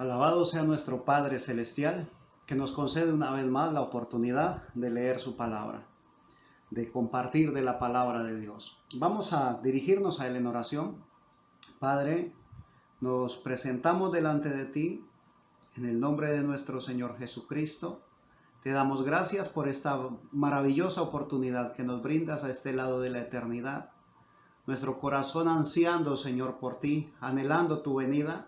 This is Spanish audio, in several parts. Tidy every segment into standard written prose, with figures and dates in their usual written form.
Alabado sea nuestro Padre Celestial, que nos concede una vez más la oportunidad de leer su palabra, de compartir de la palabra de Dios. Vamos a dirigirnos a Él en oración. Padre, nos presentamos delante de ti en el nombre de nuestro Señor Jesucristo. Te damos gracias por esta maravillosa oportunidad que nos brindas a este lado de la eternidad. Nuestro corazón ansiando, Señor, por ti, anhelando tu venida.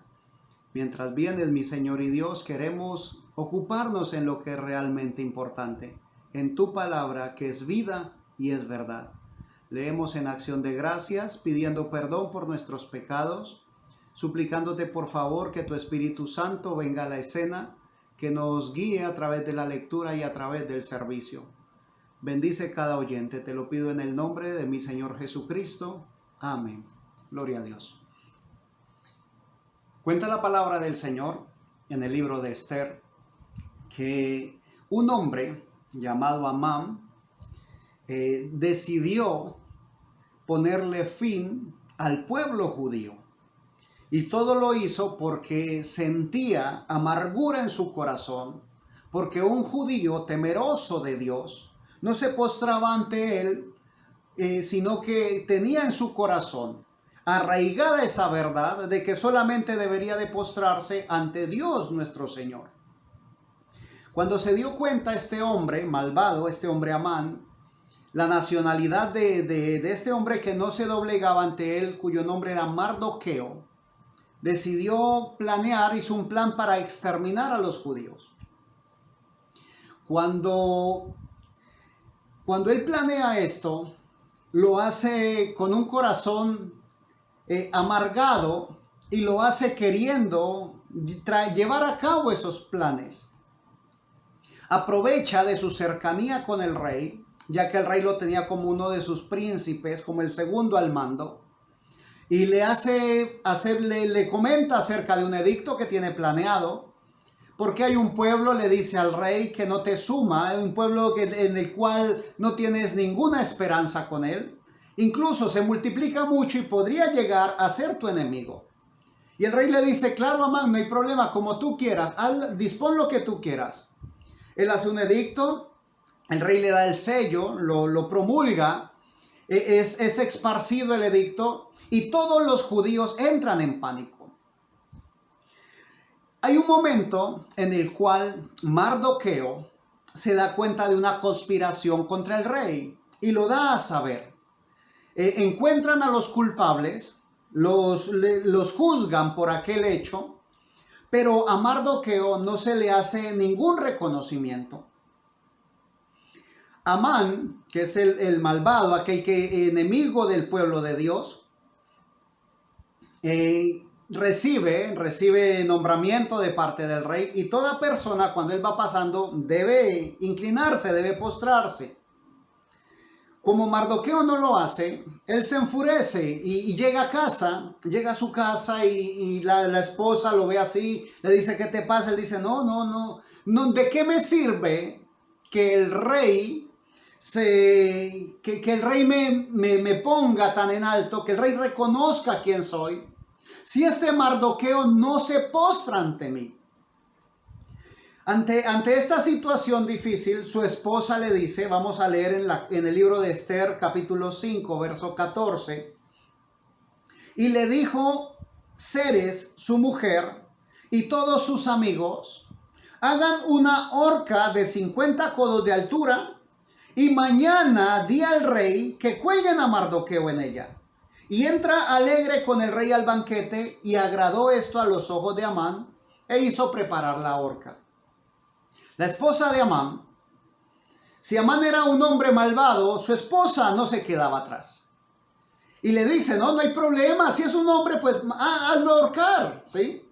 Mientras vienes, mi Señor y Dios, queremos ocuparnos en lo que es realmente importante, en tu palabra, que es vida y es verdad. Leemos en acción de gracias, pidiendo perdón por nuestros pecados, suplicándote por favor que tu Espíritu Santo venga a la escena, que nos guíe a través de la lectura y a través del servicio. Bendice cada oyente, te lo pido en el nombre de mi Señor Jesucristo. Amén. Gloria a Dios. Cuenta la palabra del Señor en el libro de Esther que un hombre llamado Amán decidió ponerle fin al pueblo judío. Y todo lo hizo porque sentía amargura en su corazón, porque un judío temeroso de Dios no se postraba ante él, sino que tenía en su corazón arraigada esa verdad de que solamente debería de postrarse ante Dios nuestro Señor. Cuando se dio cuenta este hombre malvado, este hombre Amán, la nacionalidad de este hombre que no se doblegaba ante él, cuyo nombre era Mardoqueo, decidió planear, hizo un plan para exterminar a los judíos. Cuando él planea esto, lo hace con un corazón amargado y lo hace queriendo llevar a cabo esos planes. Aprovecha de su cercanía con el rey, ya que el rey lo tenía como uno de sus príncipes, como el segundo al mando, y le comenta acerca de un edicto que tiene planeado, porque hay un pueblo, le dice al rey, que no te suma, hay un pueblo en el cual no tienes ninguna esperanza con él. Incluso se multiplica mucho y podría llegar a ser tu enemigo. Y el rey le dice, claro, Amán, no hay problema, como tú quieras, dispón lo que tú quieras. Él hace un edicto, el rey le da el sello, lo promulga, es esparcido el edicto y todos los judíos entran en pánico. Hay un momento en el cual Mardoqueo se da cuenta de una conspiración contra el rey y lo da a saber. Encuentran a los culpables, los juzgan por aquel hecho, pero a Mardoqueo no se le hace ningún reconocimiento. Amán, que es el malvado, aquel que enemigo del pueblo de Dios, recibe nombramiento de parte del rey, y toda persona cuando él va pasando debe inclinarse, debe postrarse. Como Mardoqueo no lo hace, él se enfurece y llega a su casa y la esposa lo ve así, le dice, ¿qué te pasa? Él dice, no, ¿de qué me sirve que el rey que el rey me ponga tan en alto, que el rey reconozca quién soy, si este Mardoqueo no se postra ante mí? Ante esta situación difícil, su esposa le dice, vamos a leer en el libro de Esther, capítulo 5, verso 14, y le dijo Zeres, su mujer, y todos sus amigos, hagan una horca de 50 codos de altura, y mañana di al rey que cuelguen a Mardoqueo en ella. Y entra alegre con el rey al banquete, y agradó esto a los ojos de Amán, e hizo preparar la horca. La esposa de Amán, si Amán era un hombre malvado, su esposa no se quedaba atrás. Y le dice, no hay problema, si es un hombre, pues hazlo ahorcar, ¿sí?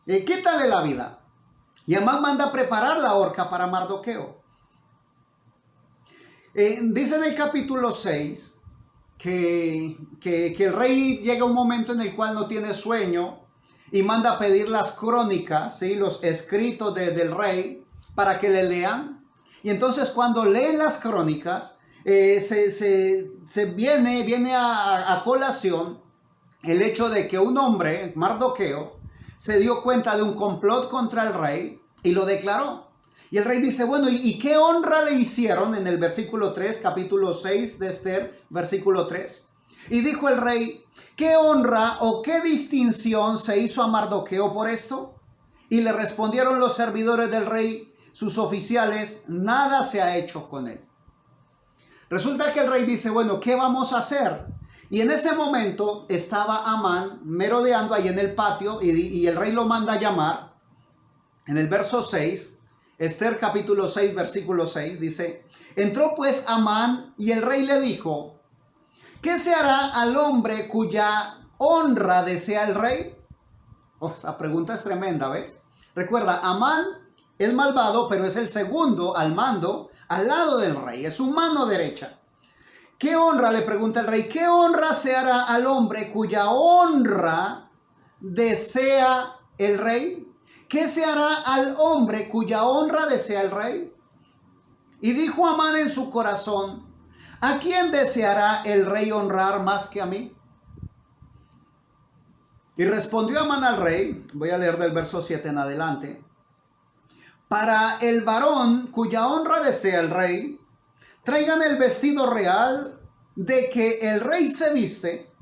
Quítale la vida. Y Amán manda preparar la horca para Mardoqueo. Dice en el capítulo 6 que el rey llega a un momento en el cual no tiene sueño y manda a pedir las crónicas, ¿sí? Los escritos del rey, para que le lean. Y entonces cuando leen las crónicas, viene a colación el hecho de que un hombre, Mardoqueo, se dio cuenta de un complot contra el rey y lo declaró. Y el rey dice, bueno, ¿y qué honra le hicieron? En el versículo 3, capítulo 6 de Esther, versículo 3. Y dijo el rey, ¿qué honra o qué distinción se hizo a Mardoqueo por esto? Y le respondieron los servidores del rey, sus oficiales, nada se ha hecho con él. Resulta que el rey dice, bueno, ¿qué vamos a hacer? Y en ese momento estaba Amán merodeando ahí en el patio y el rey lo manda a llamar. En el verso 6, Esther capítulo 6, versículo 6, dice, entró pues Amán y el rey le dijo, ¿qué se hará al hombre cuya honra desea el rey? Oh, esa pregunta es tremenda, ¿ves? Recuerda, Amán es malvado, pero es el segundo al mando al lado del rey, es su mano derecha. ¿Qué honra? Le pregunta el rey. ¿Qué honra se hará al hombre cuya honra desea el rey? ¿Qué se hará al hombre cuya honra desea el rey? Y dijo Amán en su corazón, ¿a quién deseará el rey honrar más que a mí? Y respondió Amán al rey, voy a leer del verso 7 en adelante, para el varón cuya honra desea el rey, traigan el vestido real de que el rey se viste,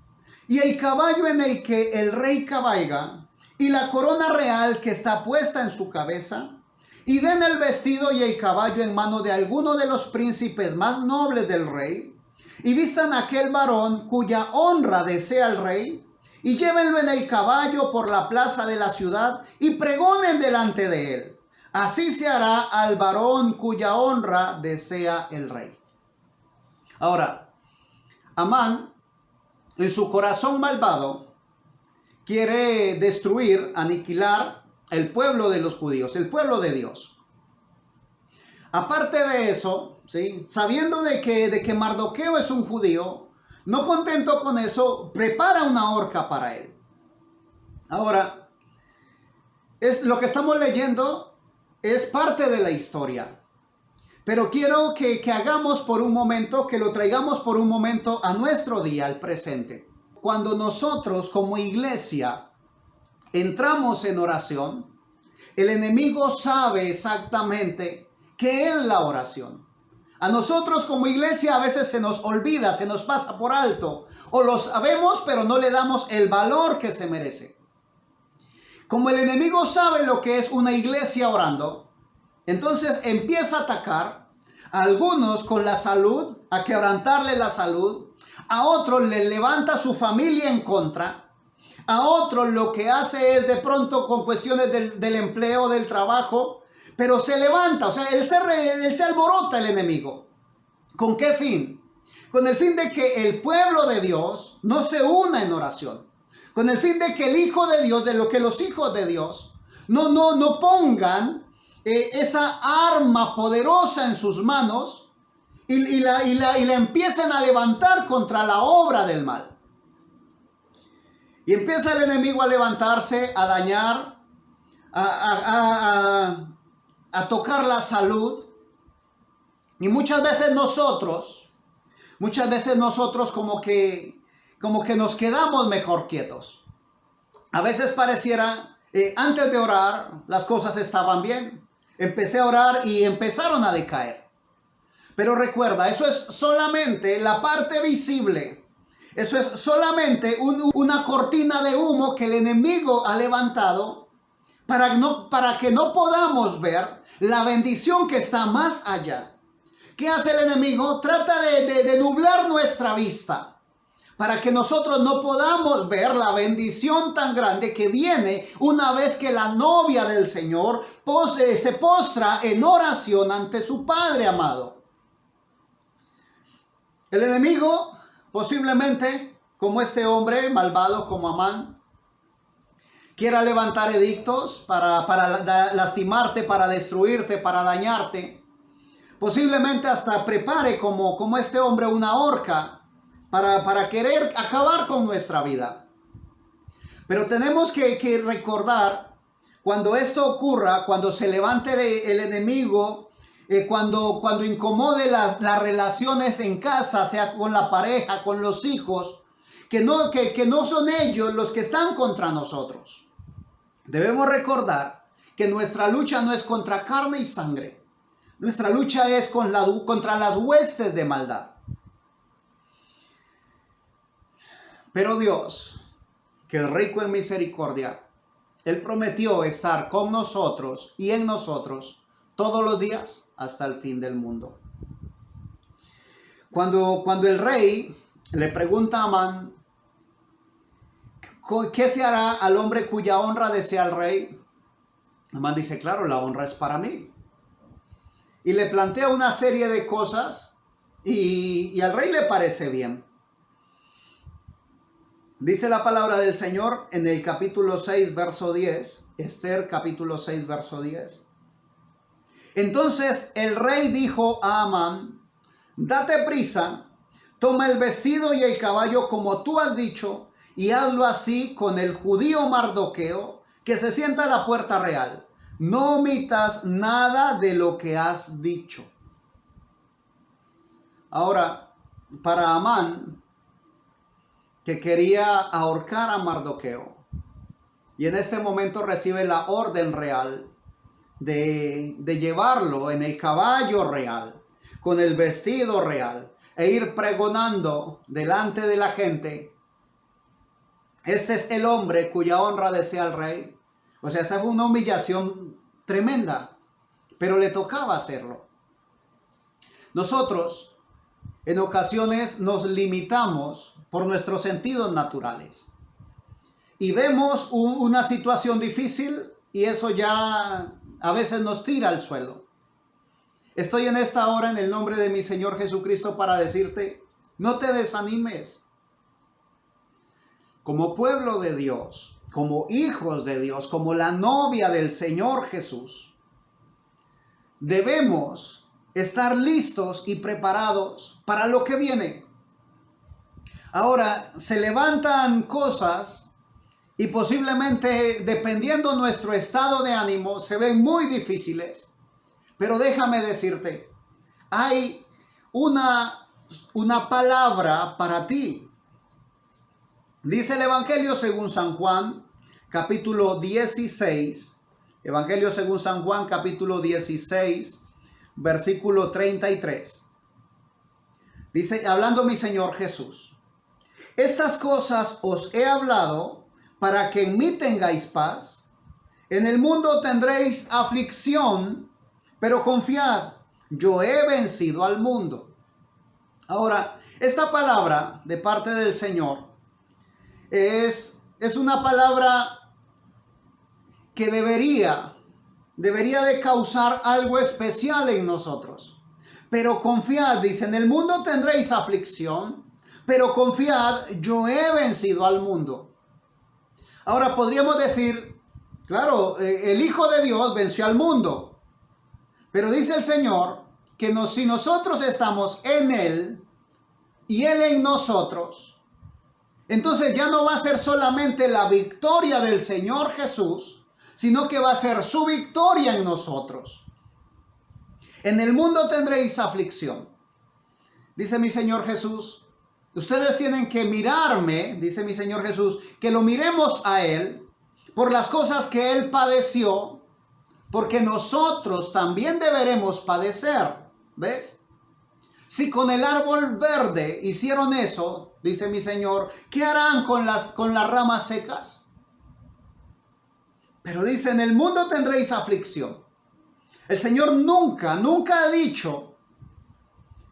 y el caballo en el que el rey cabalga, y la corona real que está puesta en su cabeza, y den el vestido y el caballo en mano de alguno de los príncipes más nobles del rey, y vistan a aquel varón cuya honra desea el rey, y llévenlo en el caballo por la plaza de la ciudad, y pregonen delante de él. Así se hará al varón cuya honra desea el rey. Ahora, Amán, en su corazón malvado, quiere destruir, aniquilar el pueblo de los judíos, el pueblo de Dios. Aparte de eso, ¿sí? Sabiendo de que Mardoqueo es un judío, no contento con eso, prepara una horca para él. Ahora, lo que estamos leyendo es parte de la historia. Pero quiero que hagamos por un momento, que lo traigamos por un momento a nuestro día, al presente. Cuando nosotros como iglesia entramos en oración, el enemigo sabe exactamente qué es la oración. A nosotros como iglesia a veces se nos olvida, se nos pasa por alto, o lo sabemos pero no le damos el valor que se merece. Como el enemigo sabe lo que es una iglesia orando, entonces empieza a atacar a algunos con la salud, a quebrantarle la salud, a otros le levanta su familia en contra, a otros lo que hace es de pronto con cuestiones del empleo, del trabajo, pero se levanta, o sea, él se alborota el enemigo. ¿Con qué fin? Con el fin de que el pueblo de Dios no se una en oración. Con el fin de que el Hijo de Dios, de lo que los hijos de Dios no pongan esa arma poderosa en sus manos y la empiecen a levantar contra la obra del mal. Y empieza el enemigo a levantarse, a dañar, a tocar la salud. Y muchas veces nosotros como que nos quedamos mejor quietos. A veces pareciera, antes de orar, las cosas estaban bien. Empecé a orar y empezaron a decaer. Pero recuerda, eso es solamente la parte visible. Eso es solamente una cortina de humo que el enemigo ha levantado para que no podamos ver la bendición que está más allá. ¿Qué hace el enemigo? Trata de nublar nuestra vista para que nosotros no podamos ver la bendición tan grande que viene una vez que la novia del Señor se postra en oración ante su Padre amado. El enemigo, posiblemente, como este hombre malvado como Amán, quiera levantar edictos para lastimarte, para destruirte, para dañarte. Posiblemente hasta prepare como este hombre una horca para querer acabar con nuestra vida. Pero tenemos que recordar, cuando esto ocurra, cuando se levante el enemigo, cuando incomode las relaciones en casa, sea con la pareja, con los hijos, que no son ellos los que están contra nosotros. Debemos recordar que nuestra lucha no es contra carne y sangre. Nuestra lucha es contra las huestes de maldad. Pero Dios, que es rico en misericordia, Él prometió estar con nosotros y en nosotros todos los días hasta el fin del mundo. Cuando el rey le pregunta a Amán, ¿qué se hará al hombre cuya honra desea el rey? Amán dice, claro, la honra es para mí. Y le plantea una serie de cosas y al rey le parece bien. Dice la palabra del Señor en el capítulo 6, verso 10, Esther capítulo 6, verso 10. Entonces el rey dijo a Amán, date prisa, toma el vestido y el caballo como tú has dicho, y hazlo así con el judío Mardoqueo, que se sienta a la puerta real. No omitas nada de lo que has dicho. Ahora, para Amán, que quería ahorcar a Mardoqueo, y en este momento recibe la orden real de llevarlo en el caballo real, con el vestido real, e ir pregonando delante de la gente, este es el hombre cuya honra desea el rey. O sea, esa fue una humillación tremenda, pero le tocaba hacerlo. Nosotros, en ocasiones, nos limitamos por nuestros sentidos naturales y vemos una situación difícil y eso ya a veces nos tira al suelo. Estoy en esta hora en el nombre de mi Señor Jesucristo para decirte, no te desanimes. Como pueblo de Dios, como hijos de Dios, como la novia del Señor Jesús, debemos estar listos y preparados para lo que viene. Ahora, se levantan cosas y posiblemente, dependiendo nuestro estado de ánimo, se ven muy difíciles. Pero déjame decirte, hay una palabra para ti. Dice el Evangelio según San Juan, capítulo 16. Evangelio según San Juan, capítulo 16, versículo 33. Dice, hablando mi Señor Jesús, estas cosas os he hablado para que en mí tengáis paz. En el mundo tendréis aflicción, pero confiad, yo he vencido al mundo. Ahora, esta palabra de parte del Señor es una palabra que debería de causar algo especial en nosotros. Pero confiad, dice, en el mundo tendréis aflicción, pero confiad, yo he vencido al mundo. Ahora podríamos decir, claro, el Hijo de Dios venció al mundo. Pero dice el Señor que si nosotros estamos en Él y Él en nosotros, entonces ya no va a ser solamente la victoria del Señor Jesús, sino que va a ser su victoria en nosotros. En el mundo tendréis aflicción. Dice mi Señor Jesús, ustedes tienen que mirarme, dice mi Señor Jesús, que lo miremos a Él por las cosas que Él padeció, porque nosotros también deberemos padecer. ¿Ves? Si con el árbol verde hicieron eso, dice mi Señor, ¿qué harán con las ramas secas? Pero dice, en el mundo tendréis aflicción. El Señor nunca ha dicho,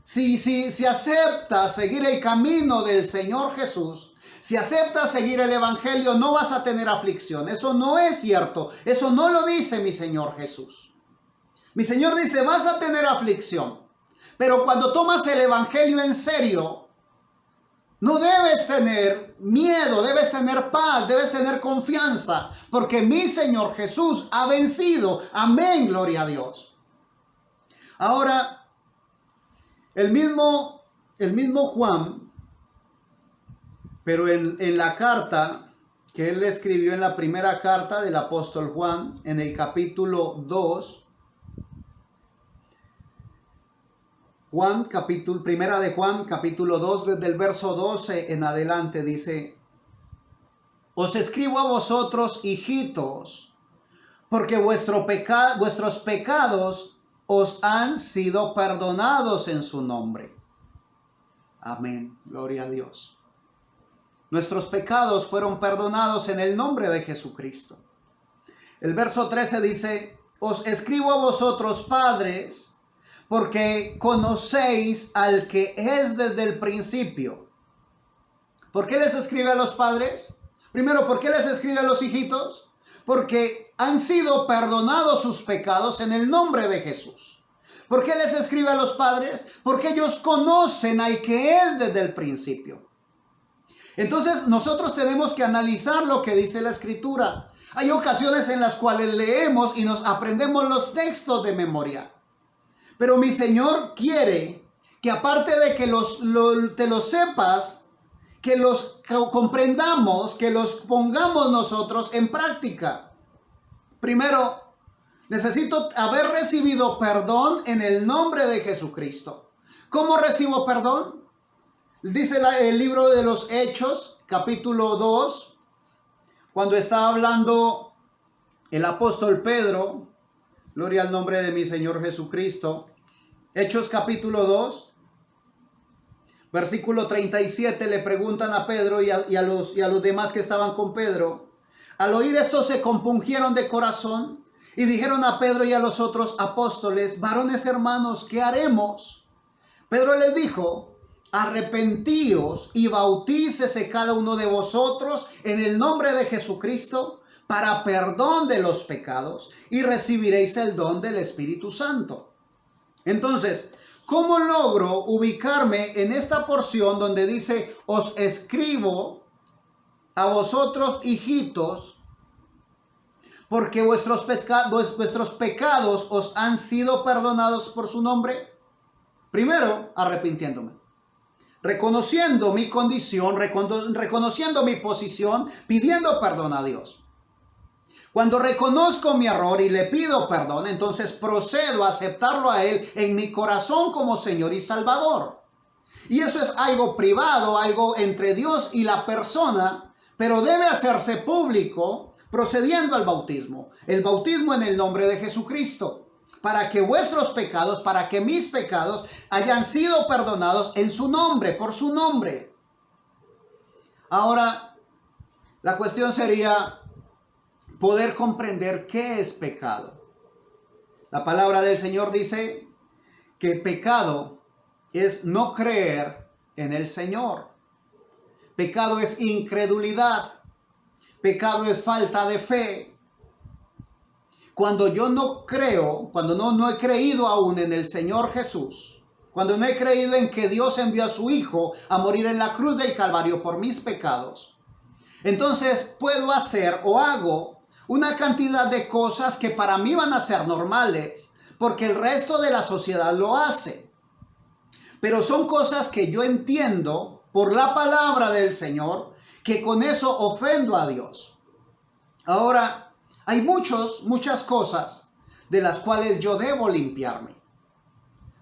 si aceptas seguir el camino del Señor Jesús, si aceptas seguir el Evangelio, no vas a tener aflicción. Eso no es cierto. Eso no lo dice mi Señor Jesús. Mi Señor dice, vas a tener aflicción. Pero cuando tomas el Evangelio en serio, no debes tener miedo, debes tener paz, debes tener confianza, porque mi Señor Jesús ha vencido. Amén, gloria a Dios. Ahora, el mismo Juan, pero en la carta que él escribió, en la primera carta del apóstol Juan, en el capítulo 2, primera de Juan, capítulo 2, desde el verso 12 en adelante, dice, os escribo a vosotros, hijitos, porque vuestros pecados os han sido perdonados en su nombre. Amén. Gloria a Dios. Nuestros pecados fueron perdonados en el nombre de Jesucristo. El verso 13 dice, os escribo a vosotros, padres, porque conocéis al que es desde el principio. ¿Por qué les escribe a los padres? Primero, ¿por qué les escribe a los hijitos? Porque han sido perdonados sus pecados en el nombre de Jesús. ¿Por qué les escribe a los padres? Porque ellos conocen al que es desde el principio. Entonces nosotros tenemos que analizar lo que dice la Escritura. Hay ocasiones en las cuales leemos y nos aprendemos los textos de memoria. Pero mi Señor quiere que aparte de que te los sepas, que los comprendamos, que los pongamos nosotros en práctica. Primero, necesito haber recibido perdón en el nombre de Jesucristo. ¿Cómo recibo perdón? Dice el libro de los Hechos, capítulo 2, cuando está hablando el apóstol Pedro, gloria al nombre de mi Señor Jesucristo. Hechos capítulo 2, versículo 37, le preguntan a Pedro y a los demás que estaban con Pedro. Al oír esto se compungieron de corazón y dijeron a Pedro y a los otros apóstoles, varones hermanos, ¿qué haremos? Pedro les dijo, arrepentíos y bautícese cada uno de vosotros en el nombre de Jesucristo para perdón de los pecados y recibiréis el don del Espíritu Santo. Entonces, ¿cómo logro ubicarme en esta porción donde dice, os escribo a vosotros, hijitos, porque vuestros pecados os han sido perdonados por su nombre? Primero, arrepintiéndome, reconociendo mi condición, reconociendo mi posición, pidiendo perdón a Dios. Cuando reconozco mi error y le pido perdón, entonces procedo a aceptarlo a Él en mi corazón como Señor y Salvador. Y eso es algo privado, algo entre Dios y la persona, pero debe hacerse público procediendo al bautismo. El bautismo en el nombre de Jesucristo, para que vuestros pecados, para que mis pecados hayan sido perdonados en su nombre, por su nombre. Ahora, la cuestión sería poder comprender qué es pecado. La palabra del Señor dice que pecado es no creer en el Señor. Pecado es incredulidad. Pecado es falta de fe. Cuando yo no creo, cuando no he creído aún en el Señor Jesús, cuando no he creído en que Dios envió a su Hijo a morir en la cruz del Calvario por mis pecados, entonces puedo hacer o hago una cantidad de cosas que para mí van a ser normales, porque el resto de la sociedad lo hace. Pero son cosas que yo entiendo por la palabra del Señor, que con eso ofendo a Dios. Ahora, hay muchas cosas de las cuales yo debo limpiarme.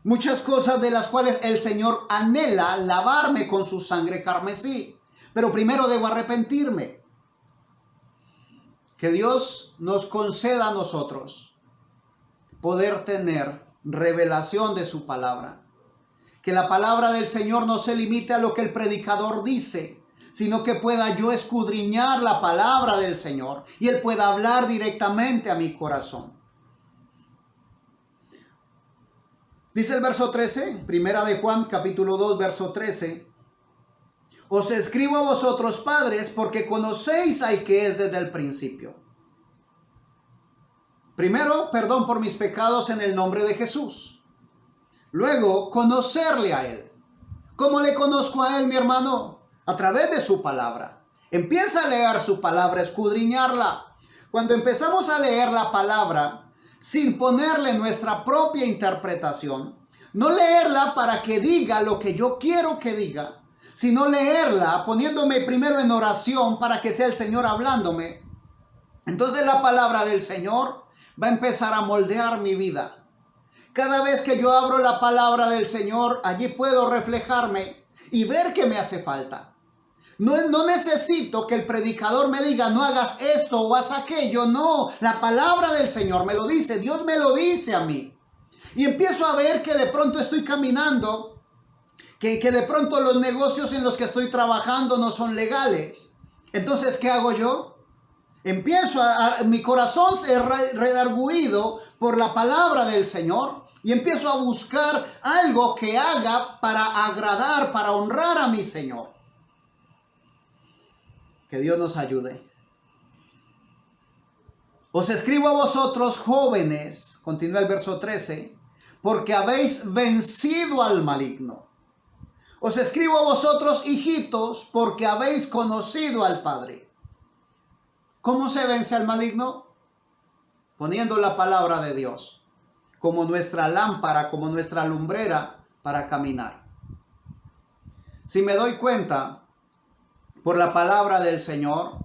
Muchas cosas de las cuales el Señor anhela lavarme con su sangre carmesí. Pero primero debo arrepentirme. Que Dios nos conceda a nosotros poder tener revelación de su palabra. Que la palabra del Señor no se limite a lo que el predicador dice, sino que pueda yo escudriñar la palabra del Señor y Él pueda hablar directamente a mi corazón. Dice el verso 13, primera de Juan, capítulo 2, verso 13. Os escribo a vosotros, padres, porque conocéis al que es desde el principio. Primero, perdón por mis pecados en el nombre de Jesús. Luego, conocerle a Él. ¿Cómo le conozco a Él, mi hermano? A través de su palabra. Empieza a leer su palabra, escudriñarla. Cuando empezamos a leer la palabra, sin ponerle nuestra propia interpretación, no leerla para que diga lo que yo quiero que diga, sino leerla poniéndome primero en oración para que sea el Señor hablándome. Entonces la palabra del Señor va a empezar a moldear mi vida. Cada vez que yo abro la palabra del Señor, allí puedo reflejarme y ver que me hace falta. No necesito que el predicador me diga, no hagas esto o haz aquello. No, la palabra del Señor me lo dice, Dios me lo dice a mí. Y empiezo a ver que de pronto estoy caminando, que de pronto los negocios en los que estoy trabajando no son legales. Entonces, ¿qué hago yo? Mi corazón se redarguido por la palabra del Señor y empiezo a buscar algo que haga para agradar, para honrar a mi Señor. Que Dios nos ayude. Os escribo a vosotros, jóvenes, continúa el verso 13, porque habéis vencido al maligno. Os escribo a vosotros, hijitos, porque habéis conocido al Padre. ¿Cómo se vence al maligno? Poniendo la palabra de Dios como nuestra lámpara, como nuestra lumbrera para caminar. Si me doy cuenta por la palabra del Señor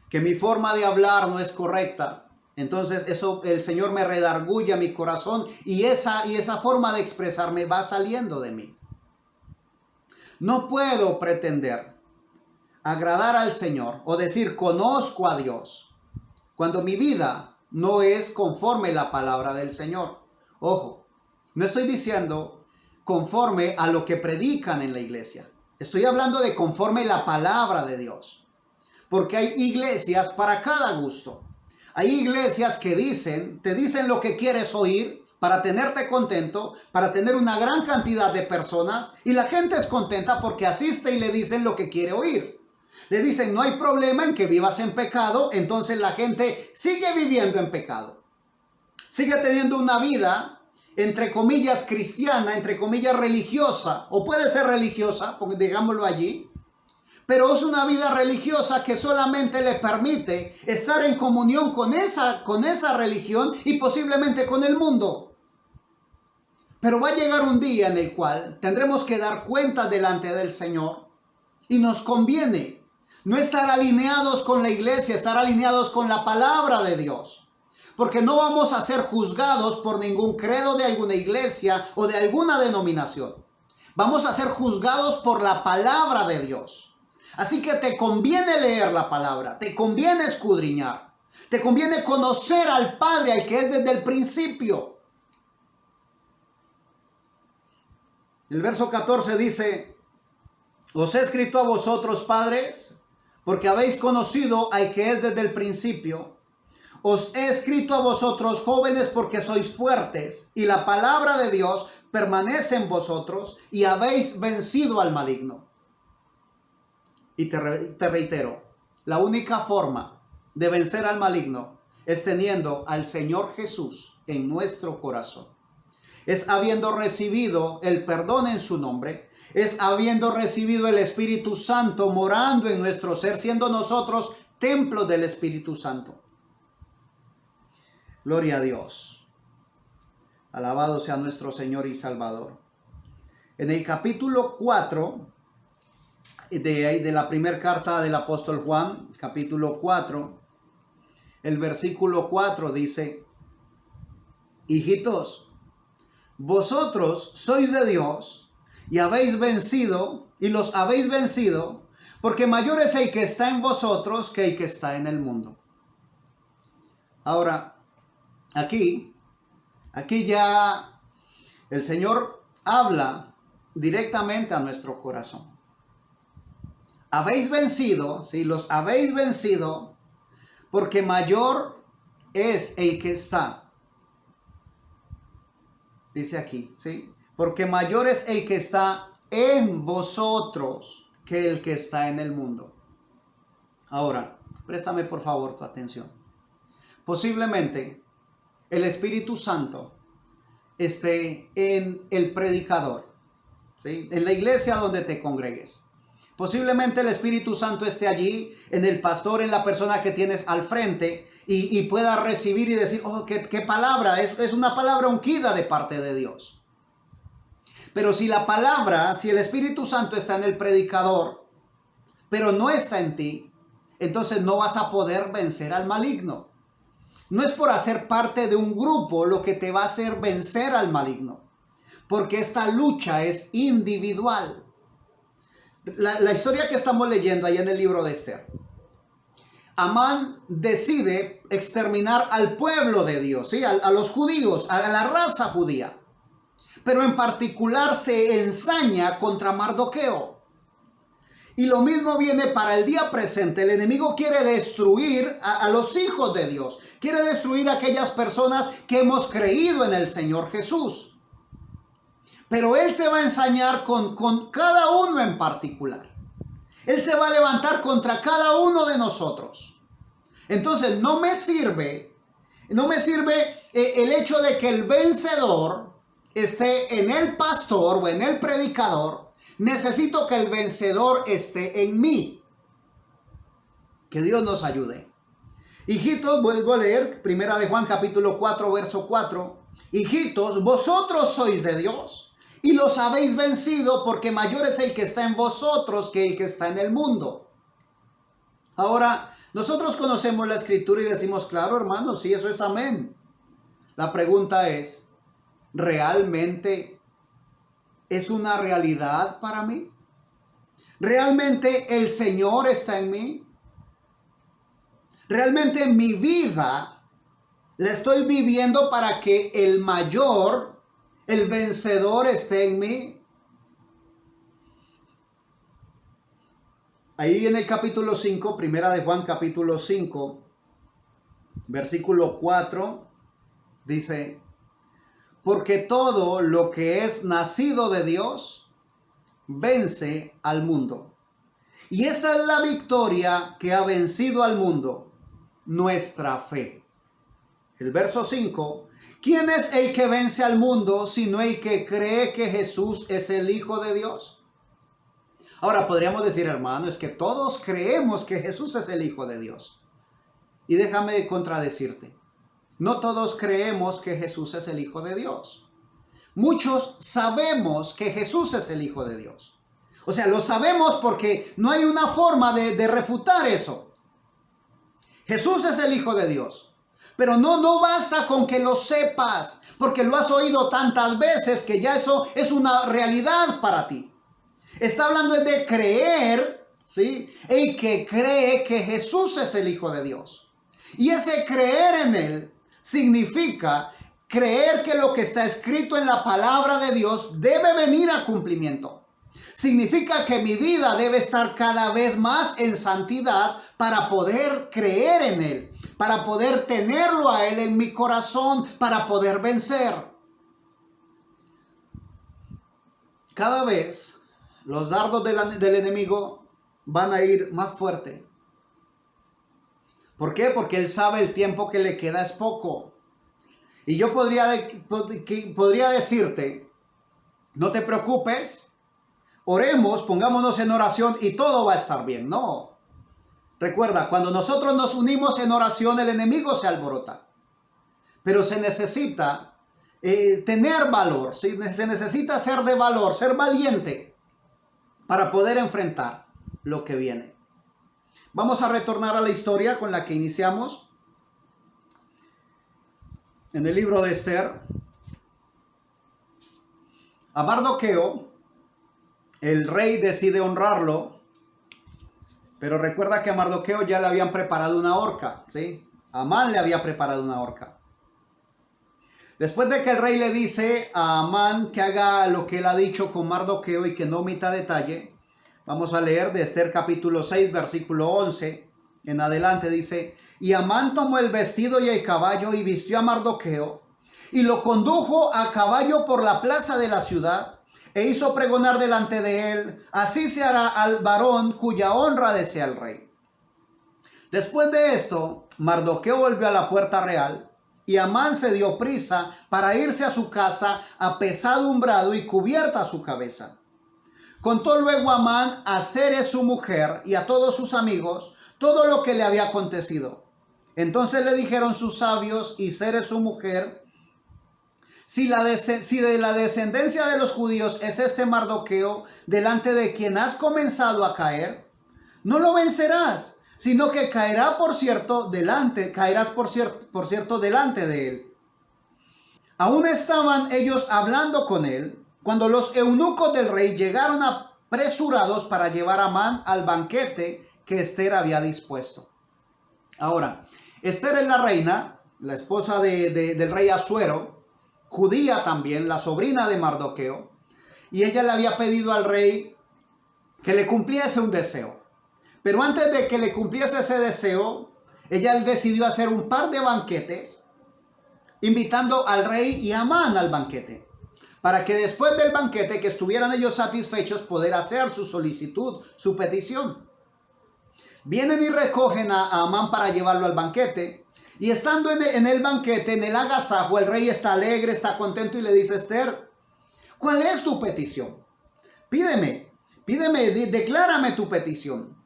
que mi forma de hablar no es correcta, entonces eso el Señor me redarguye a mi corazón y esa forma de expresarme va saliendo de mí. No puedo pretender agradar al Señor o decir conozco a Dios cuando mi vida no es conforme la palabra del Señor. Ojo, no estoy diciendo conforme a lo que predican en la iglesia. Estoy hablando de conforme la palabra de Dios. Porque hay iglesias para cada gusto. Hay iglesias que te dicen lo que quieres oír para tenerte contento, para tener una gran cantidad de personas. Y la gente es contenta porque asiste y le dicen lo que quiere oír. Le dicen, no hay problema en que vivas en pecado. Entonces la gente sigue viviendo en pecado. Sigue teniendo una vida, entre comillas, cristiana, entre comillas, religiosa. O puede ser religiosa, digámoslo allí. Pero es una vida religiosa que solamente le permite estar en comunión con esa religión y posiblemente con el mundo. Pero va a llegar un día en el cual tendremos que dar cuenta delante del Señor y nos conviene no estar alineados con la iglesia, estar alineados con la palabra de Dios. Porque no vamos a ser juzgados por ningún credo de alguna iglesia o de alguna denominación. Vamos a ser juzgados por la palabra de Dios. Así que te conviene leer la palabra, te conviene escudriñar, te conviene conocer al Padre, al que es desde el principio. El verso 14 dice, os he escrito a vosotros, padres, porque habéis conocido al que es desde el principio. Os he escrito a vosotros, jóvenes, porque sois fuertes, y la palabra de Dios permanece en vosotros, y habéis vencido al maligno. Y te reitero, la única forma de vencer al maligno es teniendo al Señor Jesús en nuestro corazón. Es habiendo recibido el perdón en su nombre, es habiendo recibido el Espíritu Santo morando en nuestro ser, siendo nosotros templos del Espíritu Santo. Gloria a Dios. Alabado sea nuestro Señor y Salvador. En el capítulo 4 de la primera carta del apóstol Juan, capítulo 4, el versículo 4 dice, hijitos, vosotros sois de Dios y habéis vencido, y los habéis vencido, porque mayor es el que está en vosotros que el que está en el mundo. Ahora, aquí ya el Señor habla directamente a nuestro corazón. Habéis vencido, sí, los habéis vencido, porque mayor es el que está. Dice aquí, ¿sí? Porque mayor es el que está en vosotros que el que está en el mundo. Ahora, préstame por favor tu atención. Posiblemente el Espíritu Santo esté en el predicador, ¿sí? En la iglesia donde te congregues. Posiblemente el Espíritu Santo esté allí, en el pastor, en la persona que tienes al frente, y pueda recibir y decir, oh, qué palabra, es una palabra ungida de parte de Dios. Pero si el Espíritu Santo está en el predicador, pero no está en ti, entonces no vas a poder vencer al maligno. No es por hacer parte de un grupo lo que te va a hacer vencer al maligno, porque esta lucha es individual. la historia que estamos leyendo ahí en el libro de Esther. Amán decide exterminar al pueblo de Dios, ¿sí? A los judíos, a la raza judía. Pero en particular se ensaña contra Mardoqueo. Y lo mismo viene para el día presente. El enemigo quiere destruir a los hijos de Dios. Quiere destruir a aquellas personas que hemos creído en el Señor Jesús. Pero él se va a ensañar con cada uno en particular. Él se va a levantar contra cada uno de nosotros. Entonces no me sirve el hecho de que el vencedor esté en el pastor o en el predicador. Necesito que el vencedor esté en mí. Que Dios nos ayude. Hijitos, vuelvo a leer, Primera de Juan capítulo 4, verso 4. Hijitos, vosotros sois de Dios y los habéis vencido, porque mayor es el que está en vosotros que el que está en el mundo. Ahora, nosotros conocemos la escritura y decimos, claro, hermano, sí, eso es amén. La pregunta es, ¿realmente es una realidad para mí? ¿Realmente el Señor está en mí? ¿Realmente mi vida la estoy viviendo para que el mayor, el vencedor esté en mí? Ahí en el capítulo 5, Primera de Juan capítulo 5, versículo 4, dice, porque todo lo que es nacido de Dios vence al mundo. Y esta es la victoria que ha vencido al mundo, nuestra fe. El verso 5, ¿quién es el que vence al mundo sino el que cree que Jesús es el Hijo de Dios? Ahora podríamos decir, hermano, es que todos creemos que Jesús es el Hijo de Dios. Y déjame contradecirte. No todos creemos que Jesús es el Hijo de Dios. Muchos sabemos que Jesús es el Hijo de Dios. O sea, lo sabemos porque no hay una forma de refutar eso. Jesús es el Hijo de Dios. Pero no basta con que lo sepas, porque lo has oído tantas veces que ya eso es una realidad para ti. Está hablando de creer, ¿sí? El que cree que Jesús es el Hijo de Dios. Y ese creer en Él significa creer que lo que está escrito en la palabra de Dios debe venir a cumplimiento. Significa que mi vida debe estar cada vez más en santidad para poder creer en Él, para poder tenerlo a Él en mi corazón, para poder vencer. Cada vez los dardos del enemigo van a ir más fuerte. ¿Por qué? Porque él sabe el tiempo que le queda es poco. Y yo podría decirte, no te preocupes, oremos, pongámonos en oración y todo va a estar bien. No. Recuerda, cuando nosotros nos unimos en oración, el enemigo se alborota. Pero se necesita tener valor, ¿sí? Se necesita ser de valor, ser valiente para poder enfrentar lo que viene. Vamos a retornar a la historia con la que iniciamos. En el libro de Esther, a Mardoqueo, el rey decide honrarlo, pero recuerda que a Mardoqueo ya le habían preparado una horca, ¿sí? Amán le había preparado una horca. Después de que el rey le dice a Amán que haga lo que él ha dicho con Mardoqueo y que no omita detalle, vamos a leer de Esther capítulo 6, versículo 11 en adelante, dice, y Amán tomó el vestido y el caballo y vistió a Mardoqueo y lo condujo a caballo por la plaza de la ciudad e hizo pregonar delante de él, así se hará al varón cuya honra desea el rey. Después de esto, Mardoqueo volvió a la puerta real y Amán se dio prisa para irse a su casa apesadumbrado y cubierta su cabeza. Contó luego Amán a Zeres su mujer y a todos sus amigos todo lo que le había acontecido. Entonces le dijeron sus sabios y Zeres su mujer, si de la descendencia de los judíos es este Mardoqueo, delante de quien has comenzado a caer, no lo vencerás, sino que caerás por cierto delante de él. Aún estaban ellos hablando con él, cuando los eunucos del rey llegaron apresurados para llevar a Amán al banquete que Ester había dispuesto. Ahora, Ester es la reina, la esposa del rey Asuero, judía también, la sobrina de Mardoqueo, y ella le había pedido al rey que le cumpliese un deseo. Pero antes de que le cumpliese ese deseo, ella decidió hacer un par de banquetes, invitando al rey y a Amán al banquete, para que después del banquete, que estuvieran ellos satisfechos, poder hacer su solicitud, su petición. Vienen y recogen a Amán para llevarlo al banquete, y estando en el banquete, en el agasajo, el rey está alegre, está contento y le dice a Ester: ¿cuál es tu petición? Pídeme, declárame tu petición.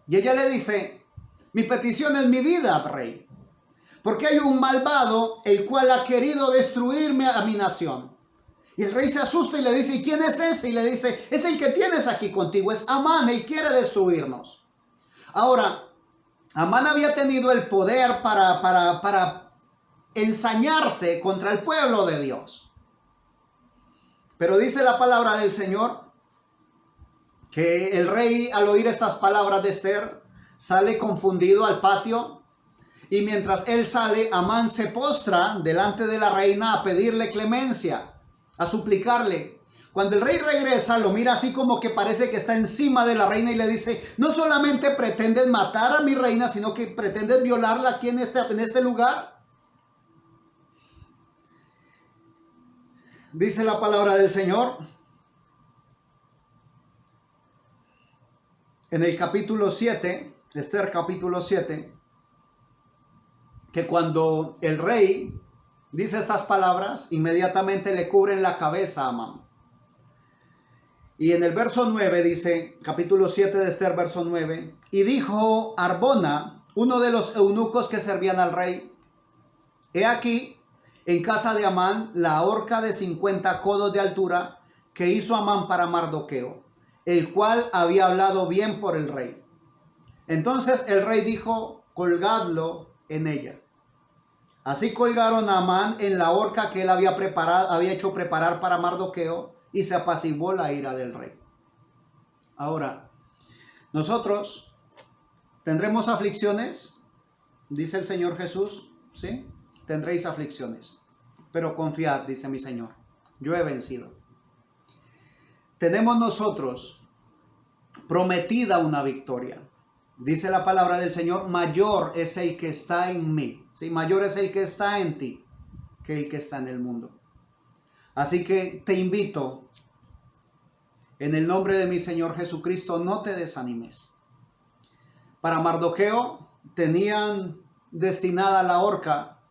Y ella le dice: mi petición es mi vida, rey, porque hay un malvado el cual ha querido destruirme a mi nación. Y el rey se asusta y le dice: ¿y quién es ese? Y le dice: es el que tienes aquí contigo, es Amán, él quiere destruirnos. Ahora, Amán había tenido el poder para ensañarse contra el pueblo de Dios. Pero dice la palabra del Señor que el rey, al oír estas palabras de Ester, sale confundido al patio, y mientras él sale, Amán se postra delante de la reina a pedirle clemencia, a suplicarle. Cuando el rey regresa, lo mira así como que parece que está encima de la reina y le dice: no solamente pretendes matar a mi reina, sino que pretendes violarla aquí en este lugar. Dice la palabra del Señor en el capítulo 7, Ester capítulo 7, que cuando el rey dice estas palabras, inmediatamente le cubren la cabeza a Amán. Y en el verso 9 dice, capítulo 7 de Ester, verso 9, y dijo Arbona, uno de los eunucos que servían al rey: he aquí, en casa de Amán, la horca de 50 codos de altura que hizo Amán para Mardoqueo, el cual había hablado bien por el rey. Entonces el rey dijo: colgadlo en ella. Así colgaron a Amán en la horca que él había hecho preparar para Mardoqueo, y se apaciguó la ira del rey. Ahora, nosotros tendremos aflicciones, dice el Señor Jesús, ¿sí? Tendréis aflicciones, pero confiad, dice mi Señor, yo he vencido. Tenemos nosotros prometida una victoria. Dice la palabra del Señor: mayor es el que está en mí, ¿sí? Mayor es el que está en ti que el que está en el mundo. Así que te invito, en el nombre de mi Señor Jesucristo, no te desanimes. Para Mardoqueo tenían destinada la horca,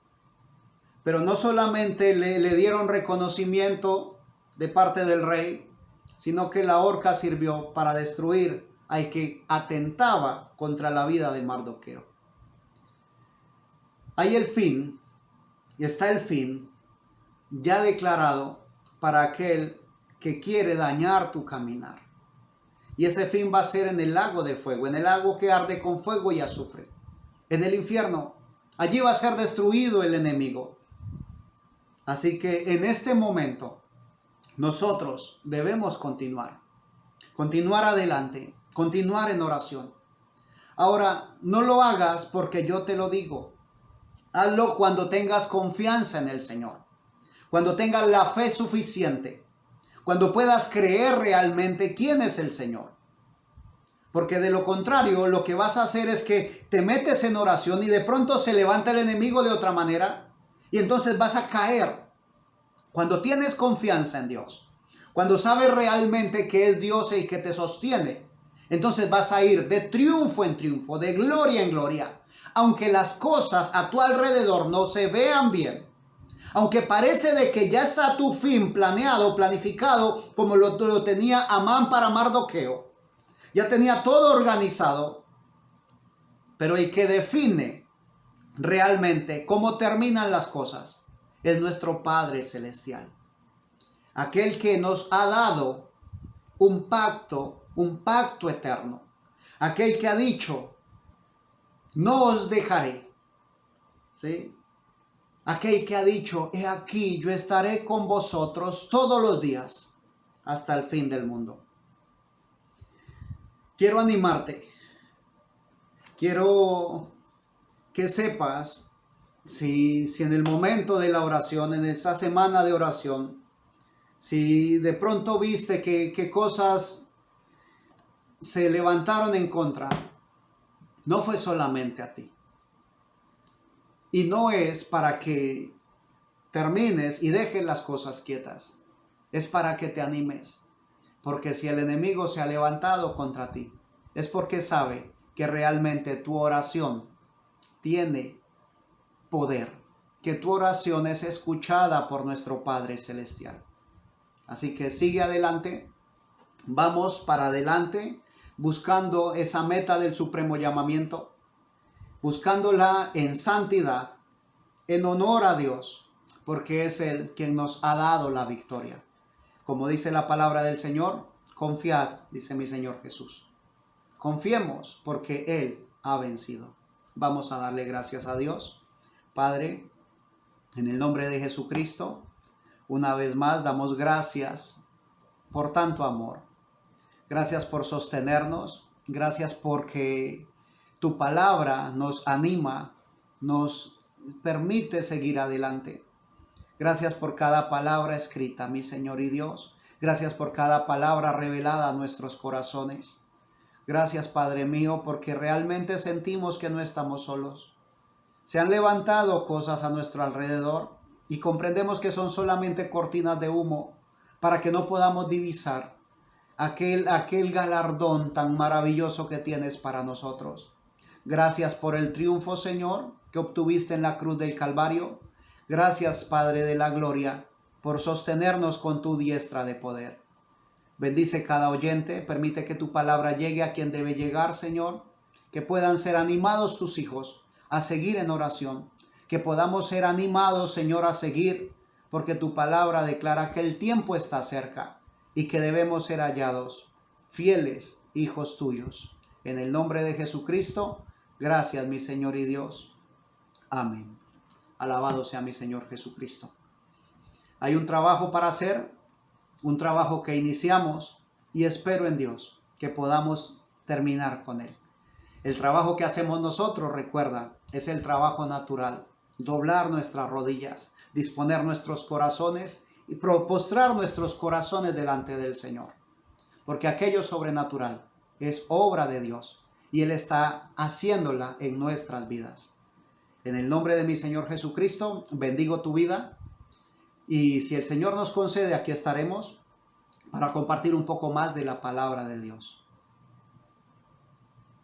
pero no solamente le dieron reconocimiento de parte del rey, sino que la horca sirvió para destruir al que atentaba contra la vida de Mardoqueo. Hay el fin, y está el fin ya declarado para aquel que quiere dañar tu caminar. Y ese fin va a ser en el lago de fuego, en el lago que arde con fuego y azufre, en el infierno. Allí va a ser destruido el enemigo. Así que en este momento nosotros debemos continuar adelante, continuar en oración. Ahora, no lo hagas porque yo te lo digo. Hazlo cuando tengas confianza en el Señor, cuando tengas la fe suficiente, cuando puedas creer realmente quién es el Señor. Porque de lo contrario, lo que vas a hacer es que te metes en oración y de pronto se levanta el enemigo de otra manera y entonces vas a caer. Cuando tienes confianza en Dios, cuando sabes realmente que es Dios el que te sostiene, entonces vas a ir de triunfo en triunfo, de gloria en gloria. Aunque las cosas a tu alrededor no se vean bien, aunque parece de que ya está tu fin planeado, planificado, como lo tenía Amán para Mardoqueo, ya tenía todo organizado, pero el que define realmente cómo terminan las cosas es nuestro Padre Celestial. Aquel que nos ha dado un pacto eterno. Aquel que ha dicho: no os dejaré, ¿sí? Aquel que ha dicho: he aquí, yo estaré con vosotros todos los días hasta el fin del mundo. quiero animarte. Quiero que sepas si en el momento de la oración, en esa semana de oración, si de pronto viste que cosas se levantaron en contra, no fue solamente a ti. Y no es para que termines y dejes las cosas quietas. Es para que te animes. Porque si el enemigo se ha levantado contra ti, es porque sabe que realmente tu oración tiene poder, que tu oración es escuchada por nuestro Padre Celestial. Así que sigue adelante, vamos para adelante, buscando esa meta del supremo llamamiento, buscándola en santidad, en honor a Dios, porque es Él quien nos ha dado la victoria. Como dice la palabra del Señor, confiad, dice mi Señor Jesús. Confiemos porque Él ha vencido. Vamos a darle gracias a Dios. Padre, en el nombre de Jesucristo, una vez más damos gracias por tanto amor. Gracias por sostenernos. Gracias porque tu palabra nos anima, nos permite seguir adelante. Gracias por cada palabra escrita, mi Señor y Dios. Gracias por cada palabra revelada a nuestros corazones. Gracias, Padre mío, porque realmente sentimos que no estamos solos. Se han levantado cosas a nuestro alrededor y comprendemos que son solamente cortinas de humo para que no podamos divisar aquel galardón tan maravilloso que tienes para nosotros. Gracias por el triunfo, Señor, que obtuviste en la cruz del Calvario. Gracias, Padre de la gloria, por sostenernos con tu diestra de poder. Bendice cada oyente, permite que tu palabra llegue a quien debe llegar, Señor, que puedan ser animados tus hijos a seguir en oración, que podamos ser animados, Señor, a seguir, porque tu palabra declara que el tiempo está cerca y que debemos ser hallados fieles hijos tuyos. En el nombre de Jesucristo, gracias, mi Señor y Dios. Amén. Alabado sea mi Señor Jesucristo. Hay un trabajo para hacer, un trabajo que iniciamos y espero en Dios que podamos terminar con él. El trabajo que hacemos nosotros, recuerda, es el trabajo natural. Doblar nuestras rodillas, disponer nuestros corazones y postrar nuestros corazones delante del Señor. Porque aquello sobrenatural es obra de Dios y Él está haciéndola en nuestras vidas. En el nombre de mi Señor Jesucristo, bendigo tu vida. Y si el Señor nos concede, aquí estaremos para compartir un poco más de la palabra de Dios.